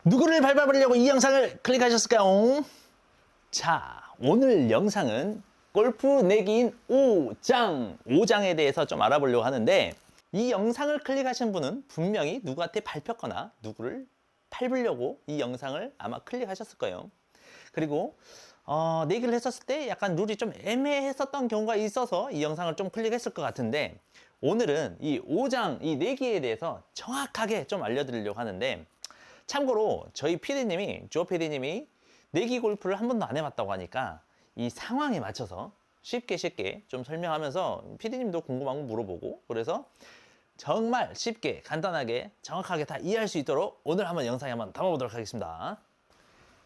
누구를 밟아보려고 이 영상을 클릭하셨을까요? 자, 오늘 영상은 골프 내기인 5장에 대해서 좀 알아보려고 하는데, 이 영상을 클릭하신 분은 분명히 누구한테 밟혔거나 누구를 밟으려고 이 영상을 아마 클릭하셨을 거예요. 그리고 내기를 했었을 때 약간 룰이 좀 애매했었던 경우가 있어서 이 영상을 좀 클릭했을 것 같은데, 오늘은 이 5장, 이 내기에 대해서 정확하게 좀 알려드리려고 하는데, 참고로 저희 PD님이, 주호 PD님이 내기 골프를 한 번도 안 해봤다고 하니까 이 상황에 맞춰서 쉽게 좀 설명하면서 PD님도 궁금한 거 물어보고, 그래서 정말 쉽게 간단하게 정확하게 다 이해할 수 있도록 오늘 한번 영상에 한번 담아보도록 하겠습니다.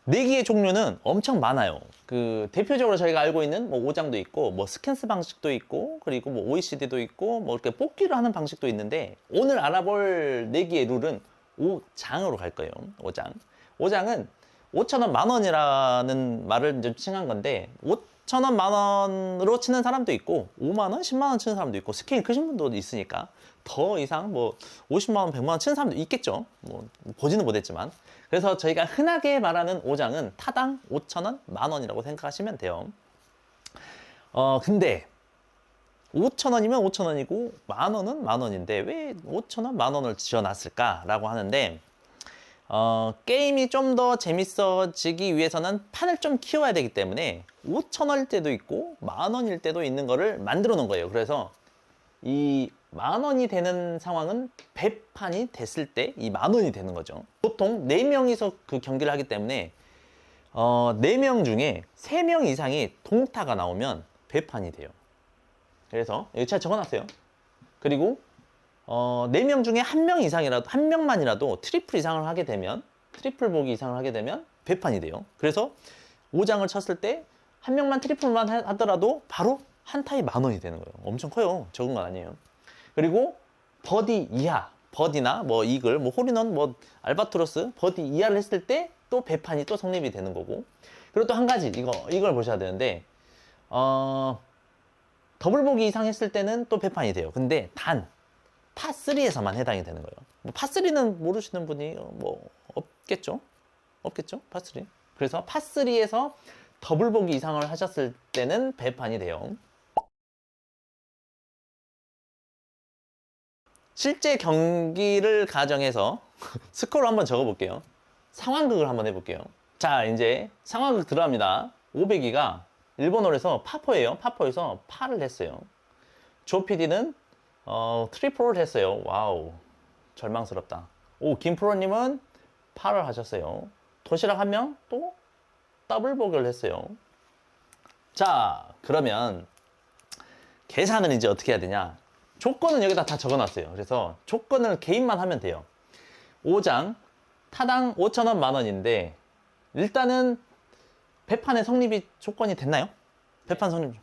내기의 종류는 엄청 많아요. 대표적으로 저희가 알고 있는 뭐 5장도 있고, 뭐 스캔스 방식도 있고, 그리고 뭐 OECD도 있고, 뭐 이렇게 뽑기로 하는 방식도 있는데, 오늘 알아볼 내기의 룰은 5장으로 갈 거예요. 5장. 5장은 5,000원, 만원이라는 말을 이제 칭한 건데, 5,000원, 만원으로 치는 사람도 있고, 5만원, 10만원 치는 사람도 있고, 스케일 크신 분도 있으니까, 더 이상 뭐 50만원, 100만원 치는 사람도 있겠죠. 뭐, 보지는 못했지만. 그래서 저희가 흔하게 말하는 5장은 타당 5,000원, 만원이라고 생각하시면 돼요. 근데 5,000원이면 5,000원이고 만원은 만원인데 왜 5,000원, 만원을 지어놨을까라고 하는데, 게임이 좀 더 재밌어지기 위해서는 판을 좀 키워야 되기 때문에 5,000원일 때도 있고 만원일 때도 있는 거를 만들어 놓은 거예요. 그래서 이 만원이 되는 상황은 배판이 됐을 때 이 만원이 되는 거죠. 보통 4명이서 그 경기를 하기 때문에 4명 중에 3명 이상이 동타가 나오면 배판이 돼요. 그래서 여기 제가 적어놨어요. 그리고 4명 중에 1명 이상이라도, 1명만이라도 트리플 이상을 하게 되면, 트리플 보기 이상을 하게 되면 배판이 돼요. 그래서 5장을 쳤을 때 1명만 트리플만 하더라도 바로 한 타에 만원이 되는 거예요. 엄청 커요. 적은 건 아니에요. 그리고 버디 이하, 버디나 뭐 이글, 뭐 홀인원, 뭐 알바트로스, 버디 이하를 했을 때 또 배판이 또 성립이 되는 거고. 그리고 또 한 가지, 이걸 보셔야 되는데, 더블 보기 이상 했을 때는 또 배판이 돼요. 근데 단 파3에서만 해당이 되는 거예요. 뭐 파3는 모르시는 분이 뭐 없겠죠? 파3. 그래서 파3에서 더블 보기 이상을 하셨을 때는 배판이 돼요. 실제 경기를 가정해서 스코어를 한번 적어볼게요. 상황극을 한번 해볼게요. 자, 이제 상황극 들어갑니다. 500이가 일본어에서 파포예요. 파포에서 파를 했어요. 조 PD는 트리플을 했어요. 와우, 절망스럽다. 김프로님은 파를 하셨어요. 도시락 한 명 또 더블 보기를 했어요. 자, 그러면 계산을 이제 어떻게 해야 되냐? 조건은 여기다 다 적어놨어요. 그래서 조건을 개인만 하면 돼요. 5장 타당 5,000원, 만원인데 일단은 배판의 성립이 조건이 됐나요? 배판 성립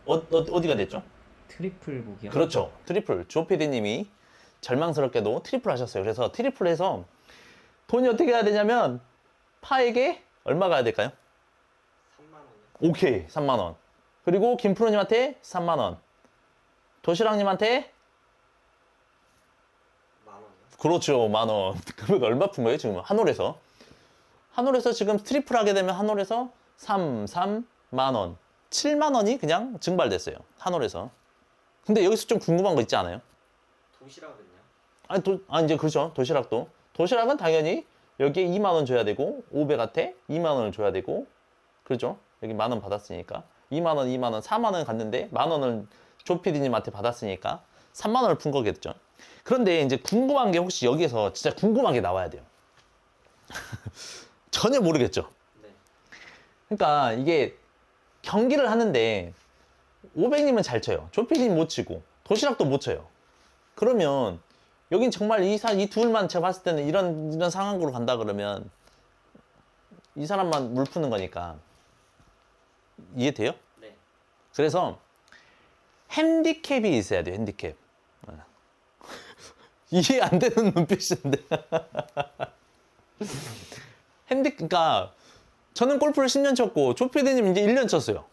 어디가 됐죠? 트리플 보기요? 그렇죠. 트리플. 조 PD님이 절망스럽게도 트리플 하셨어요. 그래서 트리플 해서 돈이 어떻게 해야 되냐면, 파에게 얼마 가야 될까요? 3만원이요. 오케이, 3만원. 그리고 김프로님한테 3만원. 도시락님한테? 만원이요? 그렇죠, 만원. 그러면 얼마 푼 거예요, 지금? 한올에서. 한올에서 지금 트리플 하게 되면 한올에서 3만원. 7만원이 그냥 증발됐어요. 한올에서. 근데 여기서 좀 궁금한 거 있지 않아요? 도시락은요? 이제 그렇죠. 도시락도. 도시락은 당연히 여기에 2만원 줘야 되고, 500한테 2만원을 줘야 되고, 그렇죠. 여기 만원 받았으니까. 2만원, 2만원, 4만원 갔는데, 만원을 조 PD님한테 받았으니까 3만원을 푼 거겠죠. 그런데 이제 궁금한 게, 혹시 여기서 진짜 궁금한 게 나와야 돼요. 전혀 모르겠죠. 네. 그러니까 이게 경기를 하는데 500님은 잘 쳐요. 조 PD님 못 치고 도시락도 못 쳐요. 그러면 여긴 정말 이 둘만 제가 봤을 때는 이런 상황으로 간다 그러면 이 사람만 물 푸는 거니까. 이해돼요? 네. 그래서 핸디캡이 있어야 돼요. 핸디캡. 이해 안 되는 눈빛인데. 그러니까 저는 골프를 10년 쳤고 조 PD님 이제 1년 쳤어요.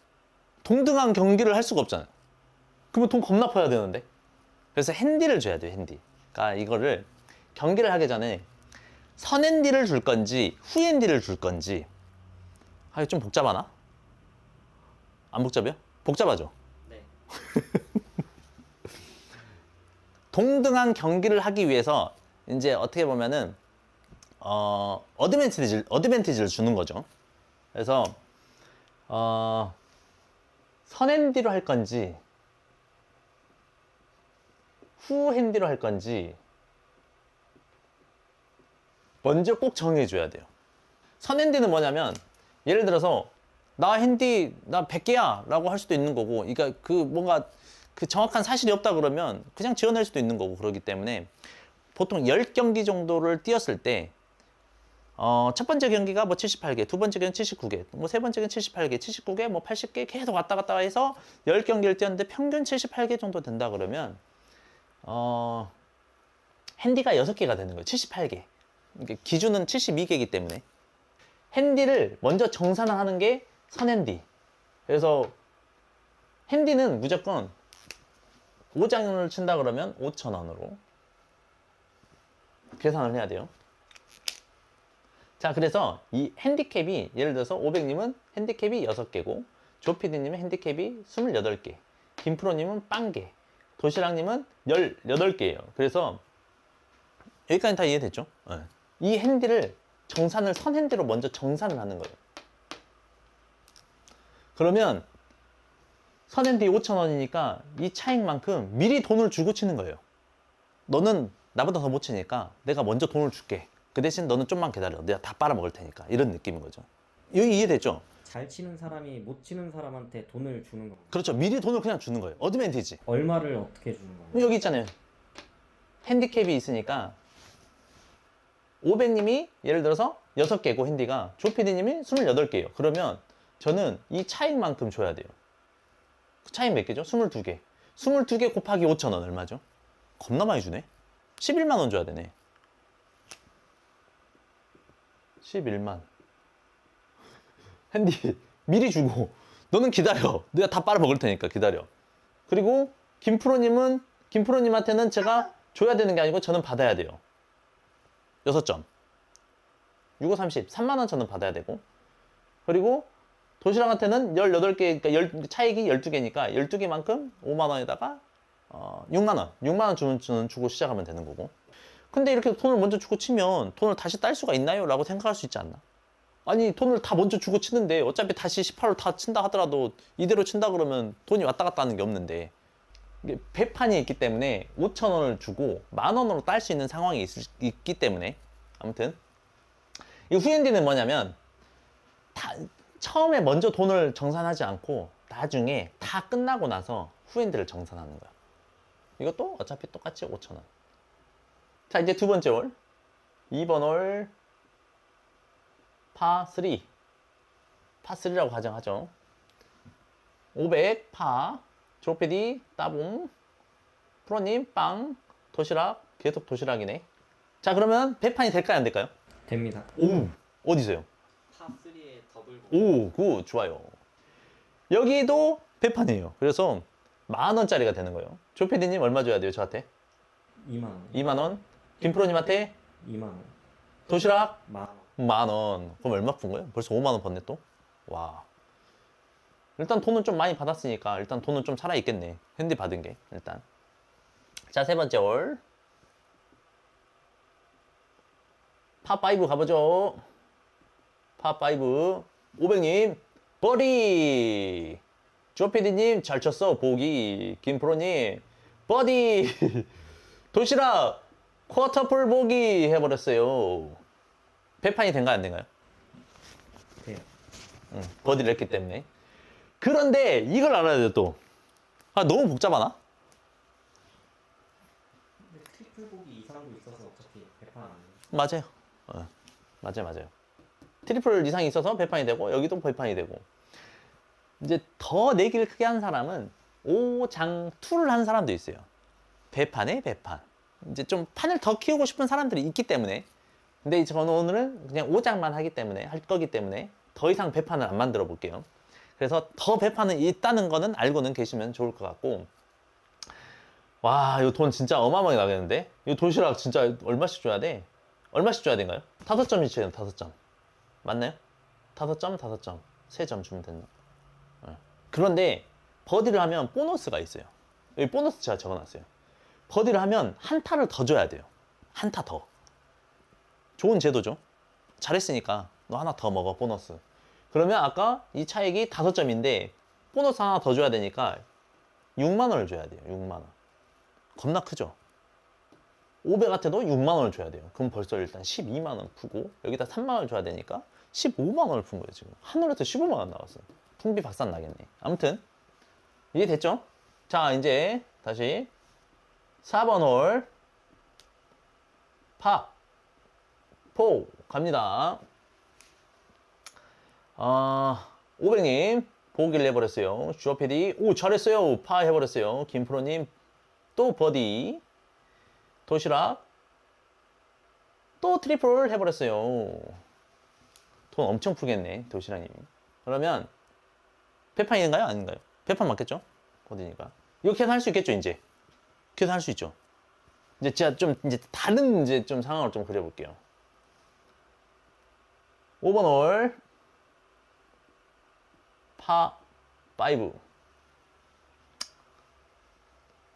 동등한 경기를 할 수가 없잖아요. 그러면 돈 겁나 퍼야 되는데. 그래서 핸디를 줘야 돼요. 핸디. 그러니까 이거를 경기를 하기 전에 선핸디를 줄 건지 후핸디를 줄 건지. 아, 이거 좀 복잡하나? 안 복잡해요? 복잡하죠? 네. 동등한 경기를 하기 위해서 이제 어떻게 보면은 어드밴티지를 주는 거죠. 그래서 선핸디로 할 건지 후핸디로 할 건지 먼저 꼭 정해줘야 돼요. 선핸디는 뭐냐면 예를 들어서 나 핸디 나 100개야 라고 할 수도 있는 거고, 그러니까 그 뭔가 그 정확한 사실이 없다 그러면 그냥 지어낼 수도 있는 거고, 그렇기 때문에 보통 10경기 정도를 뛰었을 때 첫 번째 경기가 뭐 78개, 두 번째 경기는 79개, 뭐 세 번째 경기는 78개, 79개, 뭐 80개 계속 왔다 갔다 해서 10경기를 뛰었는데 평균 78개 정도 된다 그러면 핸디가 6개가 되는 거예요. 78개. 기준은 72개이기 때문에 핸디를 먼저 정산을 하는 게 선핸디. 그래서 핸디는 무조건 5장을 친다 그러면 5,000원으로 계산을 해야 돼요. 자, 그래서 이 핸디캡이 예를 들어서 500님은 핸디캡이 6개고, 조피디님은 핸디캡이 28개, 김프로님은 빵개, 도시락님은 18개예요. 그래서 여기까지 다 이해됐죠? 네. 이 핸디를 정산을 선핸디로 먼저 정산을 하는 거예요. 그러면 선핸디 5,000원이니까 이 차익만큼 미리 돈을 주고 치는 거예요. 너는 나보다 더 못 치니까 내가 먼저 돈을 줄게. 그 대신 너는 좀만 기다려. 내가 다 빨아먹을 테니까. 이런 느낌인 거죠. 여기 이해됐죠? 잘 치는 사람이 못 치는 사람한테 돈을 주는 거. 그렇죠. 미리 돈을 그냥 주는 거예요. 어드밴티지. 얼마를 어떻게 주는 거예요? 여기 있잖아요. 핸디캡이 있으니까 500님이 예를 들어서 6개고 핸디가, 조피디님이 28개예요. 그러면 저는 이 차익만큼 줘야 돼요. 그 차익 몇 개죠? 22개. 22개 곱하기 5,000원 얼마죠? 겁나 많이 주네. 11만 원 줘야 되네. 11만. 핸디 미리 주고 너는 기다려. 내가 다 빨아먹을 테니까 기다려. 그리고 김프로님한테는 제가 줘야 되는 게 아니고 저는 받아야 돼요. 6점. 6, 5, 30. 3만 원 저는 받아야 되고. 그리고 도시락한테는 18개, 그러니까 차익이 12개니까 12개만큼 5만 원에다가 6만 원. 6만 원 주는 주고 시작하면 되는 거고. 근데 이렇게 돈을 먼저 주고 치면 돈을 다시 딸 수가 있나요? 라고 생각할 수 있지 않나? 아니, 돈을 다 먼저 주고 치는데 어차피 다시 18로 다 친다 하더라도 이대로 친다 그러면 돈이 왔다 갔다 하는 게 없는데, 이게 배판이 있기 때문에 5,000원을 주고 10,000원으로 딸 수 있는 상황이 있기 때문에, 아무튼 이 후엔디는 뭐냐면 처음에 먼저 돈을 정산하지 않고 나중에 다 끝나고 나서 후엔디를 정산하는 거야. 이것도 어차피 똑같이 5,000원. 자, 이제 두 번째 홀. 2번 홀 파3. 파3라고 가정하죠. 500 파. 조피디 따봉. 프로님 빵. 도시락. 계속 도시락이네. 자, 그러면 배판이 될까요, 안 될까요? 됩니다. 오, 어디서요? 파3에 더블 오, 굿, 좋아요. 여기도 배판이에요. 그래서 10,000원짜리가 되는 거예요. 조피디님 얼마 줘야 돼요, 저한테? 2만 원. 2만 원. 김프로님한테 2만 원. 도시락 만 원. 10,000원. 그럼 얼마 푼 거예요? 벌써 5만 원 벌네 또. 와. 일단 돈은 좀 많이 받았으니까 일단 돈은 좀 살아 있겠네. 핸디 받은 게 일단. 자, 세 번째 홀. 파5 가보죠. 파5. 500님 버디. 조피디님 잘 쳤어. 보기. 김프로님 버디. 도시락 쿼터풀 보기 해버렸어요. 배판이 된가요, 안 된가요? 돼요. 버디를 했기 때문에. 그런데 이걸 알아야 돼요, 또. 아, 너무 복잡하나? 근데 트리플 보기 이상도 있어서 어차피 배판 아니에요. 맞아요. 맞아요. 트리플 이상이 있어서 배판이 되고, 여기도 배판이 되고. 이제 더 내기를 크게 한 사람은 5장2를 한 사람도 있어요. 배판에 배판. 이제 좀 판을 더 키우고 싶은 사람들이 있기 때문에. 근데 저는 오늘은 그냥 5장만 하기 때문에, 할 거기 때문에 더 이상 배판을 안 만들어 볼게요. 그래서 더 배판은 있다는 거는 알고는 계시면 좋을 것 같고. 와, 이거 돈 진짜 어마어마하게 나겠는데? 이 도시락 진짜 얼마씩 줘야 돼? 얼마씩 줘야 되나요? 5점 주세요. 5점. 맞나요? 5점, 5점. 3점 주면 된다. 그런데 버디를 하면 보너스가 있어요. 여기 보너스 제가 적어놨어요. 버디를 하면 한 타를 더 줘야 돼요. 한 타 더. 좋은 제도죠. 잘했으니까 너 하나 더 먹어, 보너스. 그러면 아까 이 차액이 5점인데 보너스 하나 더 줘야 되니까 6만 원을 줘야 돼요. 6만 원. 겁나 크죠? 500한테도 6만 원을 줘야 돼요. 그럼 벌써 일단 12만 원 푸고 여기다 3만 원을 줘야 되니까 15만 원을 푼 거예요. 지금 하늘에서 15만 원 나왔어. 풍비 박산 나겠네. 아무튼 이해됐죠? 자, 이제 다시 4번 홀 파 4 갑니다. 500님 보기를 해버렸어요. 주어 PD 오 잘했어요. 파 해버렸어요. 김프로님 또 버디. 도시락 또 트리플 해버렸어요. 돈 엄청 풀겠네 도시락님이. 그러면 패판인가요? 아닌가요? 패판 맞겠죠? 버디니까 이렇게 해서 할 수 있겠죠 이제. 이렇게 해서 할 수 있죠. 이제 제가 좀 이제 다른 이제 좀 상황을 좀 그려볼게요. 5번 홀 파 5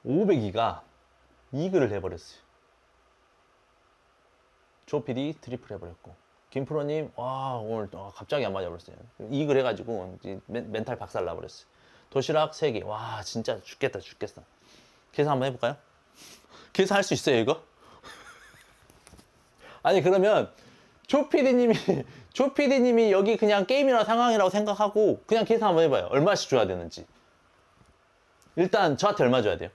502가 이글을 해버렸어요. 조 PD 트리플 해버렸고 김프로님 와 오늘 갑자기 안 맞아버렸어요. 이글 해가지고 멘탈 박살 나버렸어요. 도시락 3개 와 진짜 죽겠다 죽겠어. 계산 한번 해볼까요? 계산할 수 있어요 이거? 아니 그러면 조 PD님이 여기 그냥 게임이나 상황이라고 생각하고 그냥 계산 한번 해봐요. 얼마씩 줘야 되는지. 일단 저한테 얼마 줘야 돼요?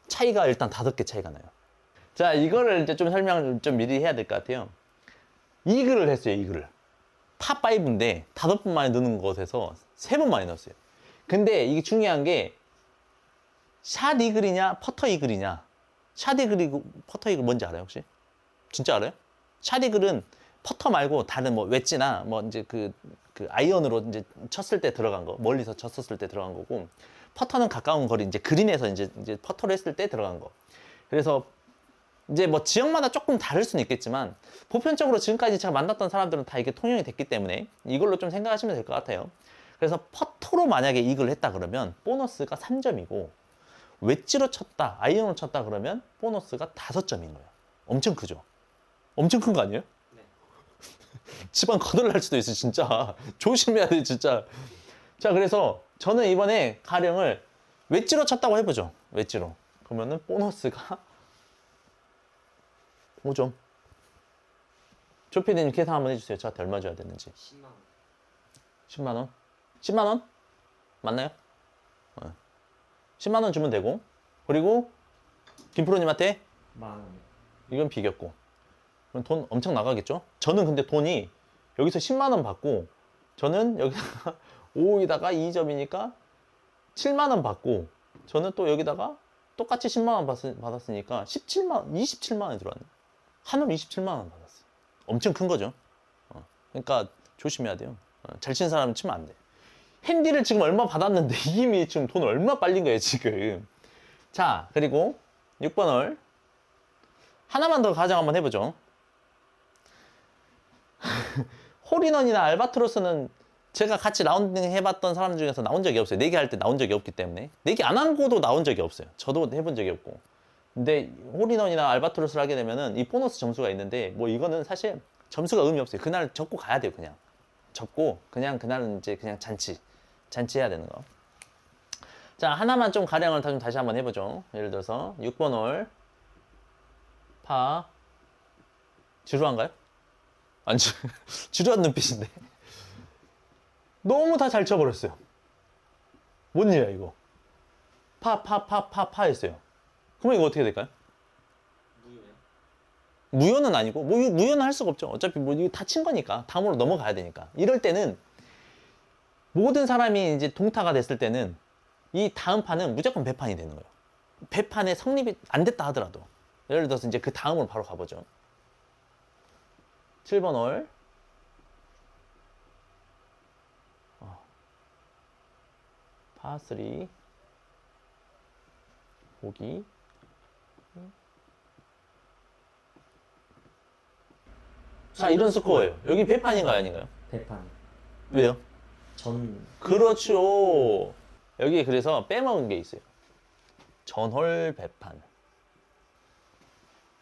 차이가 일단 5개 차이가 나요. 자, 이거를 이제 좀 설명을 좀 미리 해야 될 것 같아요. 이글을 했어요, 이글을. 파5인데 5번 만에 넣는 것에서 3번 만에 넣었어요. 근데 이게 중요한 게 샷 이글이냐, 퍼터 이글이냐. 샷 이글이고 퍼터 이글 뭔지 알아요, 혹시? 진짜 알아요? 샷 이글은 퍼터 말고 다른 뭐 웨지나 뭐 이제 그 아이언으로 이제 쳤을 때 들어간 거, 멀리서 쳤었을 때 들어간 거고, 퍼터는 가까운 거리 이제 그린에서 이제 퍼터를 했을 때 들어간 거. 그래서 이제 뭐 지역마다 조금 다를 수는 있겠지만 보편적으로 지금까지 제가 만났던 사람들은 다 이게 통용이 됐기 때문에 이걸로 좀 생각하시면 될 것 같아요. 그래서 퍼터로 만약에 이글 했다 그러면 보너스가 3점이고 웨지로 쳤다, 아이언으로 쳤다 그러면 보너스가 5점인 거예요. 엄청 크죠? 엄청 큰 거 아니에요? 네. 집안 거덜 날 수도 있어 진짜. 조심해야 돼 진짜. 자 그래서 저는 이번에 가령을 웨지로 쳤다고 해보죠. 웨지로. 그러면은 보너스가 5점. 조피디님 계산 한번 해주세요. 저한테 얼마 줘야 되는지. 10만 원. 10만 원? 10만 원? 맞나요? 10만 원 주면 되고. 그리고 김프로님한테 만 원. 이건 비겼고. 그럼 돈 엄청 나가겠죠? 저는 근데 돈이 여기서 10만 원 받고 저는 여기다가 5에다가 2점이니까 7만 원 받고 저는 또 여기다가 똑같이 10만 원 받았으니까 27만 원이 들어왔네. 한음 27만 원 받았어. 엄청 큰 거죠. 그러니까 조심해야 돼요. 잘 치는 사람은 치면 안 돼. 핸디를 지금 얼마 받았는데 이미 지금 돈 얼마 빨린 거예요 지금. 자 그리고 6번 홀 하나만 더 가정 한번 해보죠. 홀인원이나 알바트로스는 제가 같이 라운딩 해봤던 사람 중에서 나온 적이 없어요. 내기 할 때 나온 적이 없기 때문에. 내기 안 한 거도 나온 적이 없어요. 저도 해본 적이 없고. 근데 홀인원이나 알바트로스를 하게 되면은 이 보너스 점수가 있는데 뭐 이거는 사실 점수가 의미 없어요. 그날 접고 가야 돼요. 그냥 접고 그냥 그날은 이제 그냥 잔치해야 되는 거. 자 하나만 좀 가량을 좀 다시 한번 해보죠. 예를 들어서 6번 홀 파 지루한가요? 아니 지루한 눈빛인데 너무 다 잘 쳐버렸어요. 뭔 일이야 이거. 파 했어요. 그러면 이거 어떻게 될까요? 무효요? 무효는 아니고 무효는 할 수가 없죠. 어차피 뭐 이거 다 친 거니까 다음으로 넘어가야 되니까. 이럴 때는 모든 사람이 이제 동타가 됐을 때는 이 다음 판은 무조건 배판이 되는 거예요. 배판에 성립이 안 됐다 하더라도. 예를 들어서 이제 그 다음으로 바로 가보죠. 7번 홀 파3 보기 자, 이런 스코어예요. 여기 배판인가요, 아닌가요? 배판. 왜요? 전 그렇죠. 여기 그래서 빼먹은 게 있어요. 전홀 배판.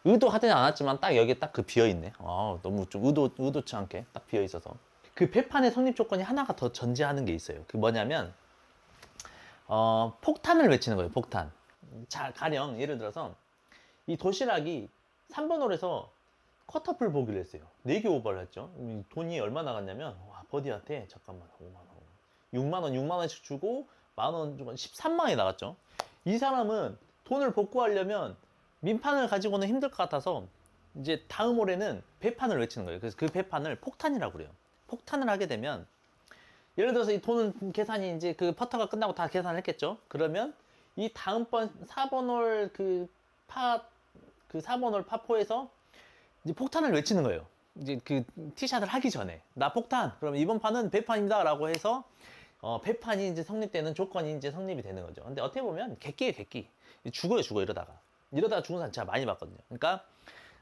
의도하진 않았지만 딱 여기에 딱 그 비어있네. 아, 너무 좀 의도치 않게 딱 비어있어서. 그 배판의 성립 조건이 하나가 더 전제하는 게 있어요. 그 뭐냐면, 폭탄을 외치는 거예요, 폭탄. 자, 가령 예를 들어서 이 도시락이 3번 홀에서 컷오프를 보기로 했어요. 4개 오버를 했죠. 돈이 얼마 나갔냐면, 와, 버디한테 잠깐만, 5만원, 6만원씩 주고, 만원 주고 13만원이 나갔죠. 이 사람은 돈을 복구하려면 민판을 가지고는 힘들 것 같아서 이제 다음 홀에는 배판을 외치는 거예요. 그래서 그 배판을 폭탄이라고 그래요. 폭탄을 하게 되면 예를 들어서 이 돈은 계산이 이제 그 퍼터가 끝나고 다 계산을 했겠죠. 그러면 이 다음번 4번 홀 그 4번 홀 파4에서 이제 폭탄을 외치는 거예요. 이제 그 티샷을 하기 전에 나 폭탄. 그럼 이번 판은 배판입니다라고 해서 배판이 이제 성립되는 조건이 이제 성립이 되는 거죠. 근데 어떻게 보면 객기예요, 객기. 죽어요, 이러다가 죽은 사람 제가 많이 봤거든요. 그러니까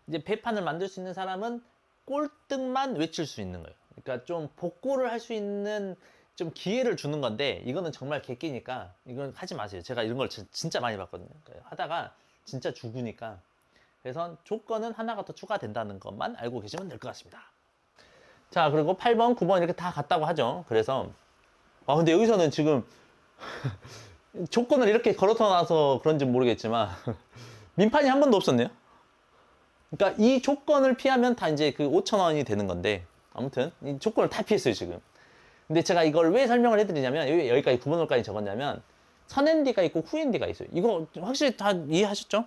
이제 배판을 만들 수 있는 사람은 꼴등만 외칠 수 있는 거예요. 그러니까 좀 복구를 할 수 있는 좀 기회를 주는 건데 이거는 정말 객기니까 이건 하지 마세요. 제가 이런 걸 진짜 많이 봤거든요. 그러니까 하다가 진짜 죽으니까. 그래서 조건은 하나가 더 추가된다는 것만 알고 계시면 될 것 같습니다. 자, 그리고 8번, 9번 이렇게 다 갔다고 하죠. 그래서 근데 여기서는 지금 조건을 이렇게 걸어서 놔서 그런지 모르겠지만 민판이 한 번도 없었네요. 그러니까 이 조건을 피하면 다 이제 그 5,000원이 되는 건데 아무튼 이 조건을 다 피했어요 지금. 근데 제가 이걸 왜 설명을 해드리냐면 여기까지 9번 홀까지 적었냐면 선핸디가 있고 후핸디가 있어요. 이거 확실히 다 이해하셨죠?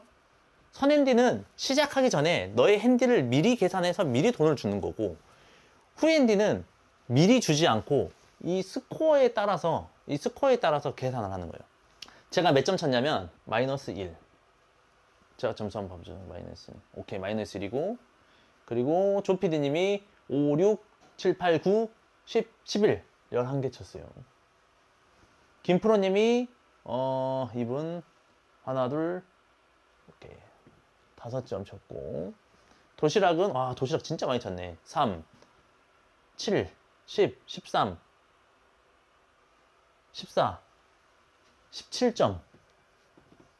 선핸디는 시작하기 전에 너의 핸디를 미리 계산해서 미리 돈을 주는 거고 후핸디는 미리 주지 않고 이 스코어에 따라서 계산을 하는 거예요. 제가 몇 점 쳤냐면 마이너스 1. 제가 점수 한번 봐보죠. 마이너스 1. 오케이, 마이너스 1이고 그리고 조피디님이 5, 6, 7, 8, 9, 10, 11 11개 쳤어요. 김프로님이 이분 하나 둘 오케이 5점 쳤고 도시락은 도시락 진짜 많이 쳤네. 3, 7, 10, 13, 14, 17점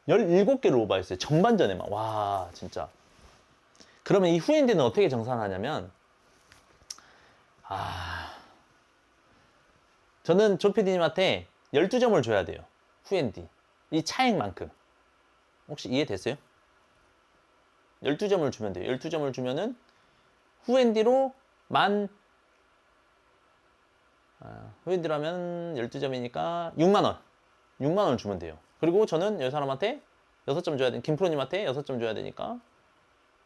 17개를 오버했어요. 전반전에만. 와, 진짜. 그러면 이 후엔디는 어떻게 정산하냐면 저는 조피디님한테 12점을 줘야 돼요. 후엔디. 이 차액만큼. 혹시 이해됐어요? 12점을 주면 돼요. 12점을 주면은 후엔디로 후엔디로 하면 12점이니까 6만원. 6만원을 주면 돼요. 그리고 저는 이 사람한테 6점 줘야 돼. 김프로님한테 6점 줘야 되니까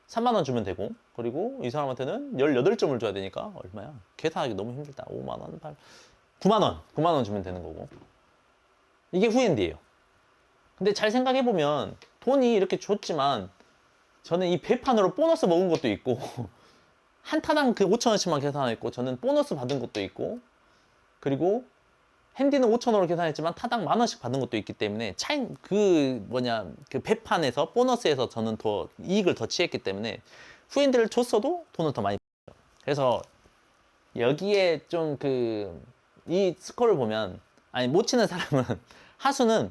3만원 주면 되고, 그리고 이 사람한테는 18점을 줘야 되니까 얼마야? 계산하기 너무 힘들다. 5만원, 9만원 주면 되는 거고. 이게 후엔디예요. 근데 잘 생각해보면 돈이 이렇게 줬지만 저는 이 배판으로 보너스 먹은 것도 있고 한 타당 그 5,000원씩만 계산했고 저는 보너스 받은 것도 있고 그리고 핸디는 5,000원으로 계산했지만 타당 10,000원씩 받은 것도 있기 때문에 그 배판에서 보너스에서 저는 더 이익을 더 취했기 때문에 후핸디를 줬어도 돈을 더 많이 받죠. 그래서 여기에 좀 이 스코어를 보면 못 치는 사람은 하수는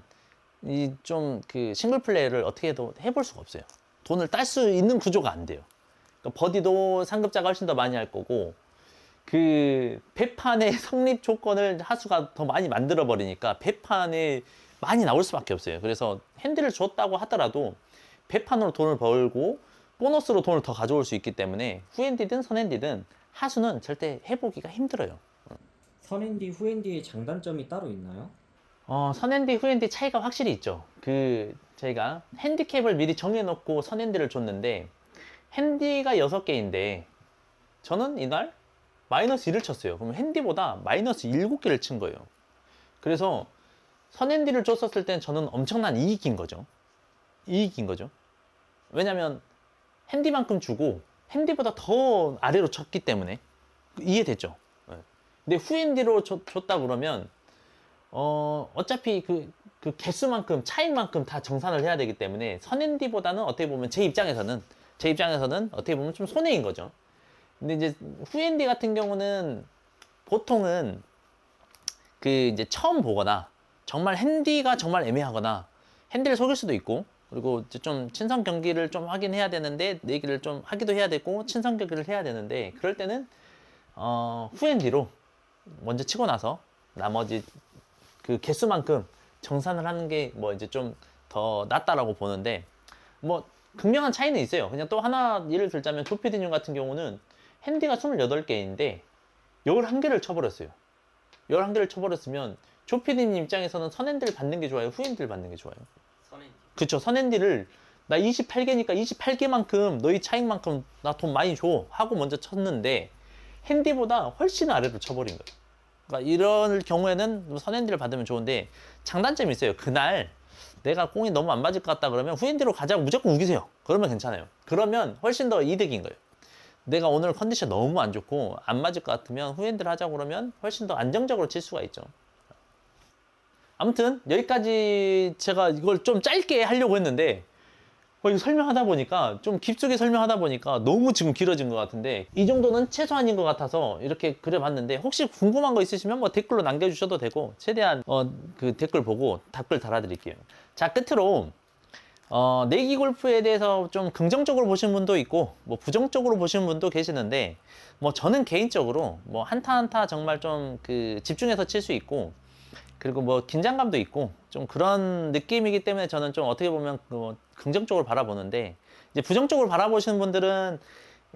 이 좀 싱글 플레이를 어떻게 해도 해볼 수가 없어요. 돈을 딸 수 있는 구조가 안 돼요. 그러니까 버디도 상급자가 훨씬 더 많이 할 거고 그 배판의 성립 조건을 하수가 더 많이 만들어 버리니까 배판에 많이 나올 수밖에 없어요. 그래서 핸디를 줬다고 하더라도 배판으로 돈을 벌고 보너스로 돈을 더 가져올 수 있기 때문에 후핸디든 선핸디든 하수는 절대 해보기가 힘들어요. 선핸디, 후핸디의 장단점이 따로 있나요? 선핸디, 후핸디 차이가 확실히 있죠. 저희가 핸디캡을 미리 정해놓고 선핸디를 줬는데 핸디가 6개인데 저는 이날 마이너스 1을 쳤어요. 그러면 핸디보다 마이너스 7개를 친 거예요. 그래서 선핸디를 줬었을 땐 저는 엄청난 이익인 거죠. 왜냐면 핸디만큼 주고 핸디보다 더 아래로 쳤기 때문에. 이해됐죠? 근데 후핸디로 줬다 그러면 어차피 그 개수만큼 차익만큼 다 정산을 해야 되기 때문에 선핸디보다는 어떻게 보면 제 입장에서는 어떻게 보면 좀 손해인 거죠. 근데 이제 후엔디 같은 경우는 보통은 그 이제 처음 보거나 정말 핸디가 정말 애매하거나 핸디를 속일 수도 있고, 그리고 이제 좀 친선 경기를 좀 하긴 해야 되는데 내기를 좀 하기도 해야 되고 친선 경기를 해야 되는데, 그럴 때는 후엔디로 먼저 치고 나서 나머지 그 개수만큼 정산을 하는 게 뭐 이제 좀 더 낫다라고 보는데, 뭐 극명한 차이는 있어요. 그냥 또 하나 예를 들자면 조피디님 같은 경우는 핸디가 28개인데 11개를 쳐버렸어요. 11개를 쳐버렸으면 조피디님 입장에서는 선핸디를 받는 게 좋아요? 후핸디를 받는 게 좋아요? 선행기. 그쵸. 선핸디를 나 28개니까 28개만큼 너희 차익만큼 나 돈 많이 줘 하고 먼저 쳤는데 핸디보다 훨씬 아래로 쳐버린 거예요. 그러니까 이런 경우에는 선핸디를 받으면 좋은데, 장단점이 있어요. 그날 내가 공이 너무 안 맞을 것 같다 그러면 후핸디로 가자고 무조건 우기세요. 그러면 괜찮아요. 그러면 훨씬 더 이득인 거예요. 내가 오늘 컨디션 너무 안 좋고 안 맞을 것 같으면 후핸디를 하자고 그러면 훨씬 더 안정적으로 칠 수가 있죠. 아무튼 여기까지 제가 이걸 좀 짧게 하려고 했는데 이거 설명하다 보니까 좀 깊숙이 설명하다 보니까 너무 지금 길어진 것 같은데, 이 정도는 최소한인 것 같아서 이렇게 그려봤는데, 혹시 궁금한 거 있으시면 뭐 댓글로 남겨주셔도 되고 최대한 그 댓글 보고 답글 달아드릴게요. 자, 끝으로 내기 골프에 대해서 좀 긍정적으로 보시는 분도 있고 뭐 부정적으로 보시는 분도 계시는데, 뭐 저는 개인적으로 뭐 한타 한타 정말 좀 그 집중해서 칠 수 있고, 그리고 뭐 긴장감도 있고 좀 그런 느낌이기 때문에 저는 좀 어떻게 보면 그 긍정적으로 바라보는데, 이제 부정적으로 바라보시는 분들은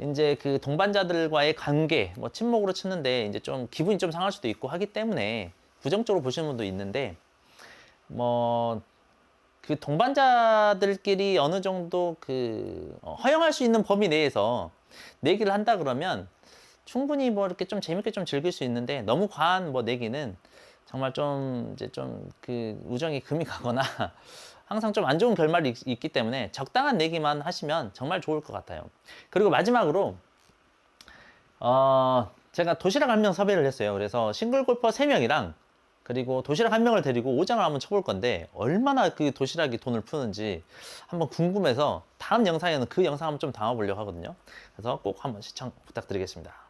이제 그 동반자들과의 관계, 뭐 친목으로 치는데 이제 좀 기분이 좀 상할 수도 있고 하기 때문에 부정적으로 보시는 분도 있는데, 뭐 그 동반자들끼리 어느 정도 그 허용할 수 있는 범위 내에서 내기를 한다 그러면 충분히 뭐 이렇게 좀 재밌게 좀 즐길 수 있는데, 너무 과한 뭐 내기는 정말 좀 이제 좀 그 우정이 금이 가거나 항상 좀 안 좋은 결말이 있기 때문에 적당한 내기만 하시면 정말 좋을 것 같아요. 그리고 마지막으로 제가 도시락 한 명 섭외를 했어요. 그래서 싱글 골퍼 3명이랑 그리고 도시락 한 명을 데리고 5장을 한번 쳐볼 건데, 얼마나 그 도시락이 돈을 푸는지 한번 궁금해서 다음 영상에는 그 영상 한번 좀 담아보려고 하거든요. 그래서 꼭 한번 시청 부탁드리겠습니다.